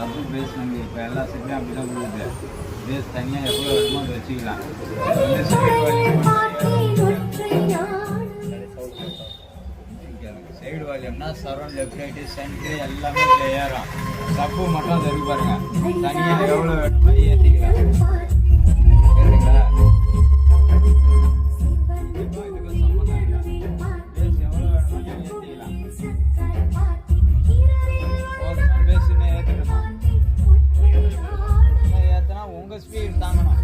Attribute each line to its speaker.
Speaker 1: சப்பு பேஸ் நமக்கு இப்போ எல்லா செட்லையும் அப்படி தான் கொடுக்குது. பேஸ் தனியாக எவ்வளோ வேணுமோ அதை வச்சுக்கலாம். சைடு வால்யூம்னா சரௌண்ட் லெஃப்ட் ரைட்டு சென்ட்ரு எல்லாமே இதில் ஏறும். சப்பு மட்டும் தரு பாருங்க, தனியாக எவ்வளோ வேணுமோ ஏற்றிக்கலாம். சரிங்களா? இதுக்கும் சம்மந்தம் இல்லை. பேஸ் எவ்வளோ வேணுமோ ஏற்றிக்கலாம். போதுமா? பேஸ் இன்னும் ஏற்றிக்கணும். ஏற்றினா உங்கள் ஸ்பீட் தாங்கணும்.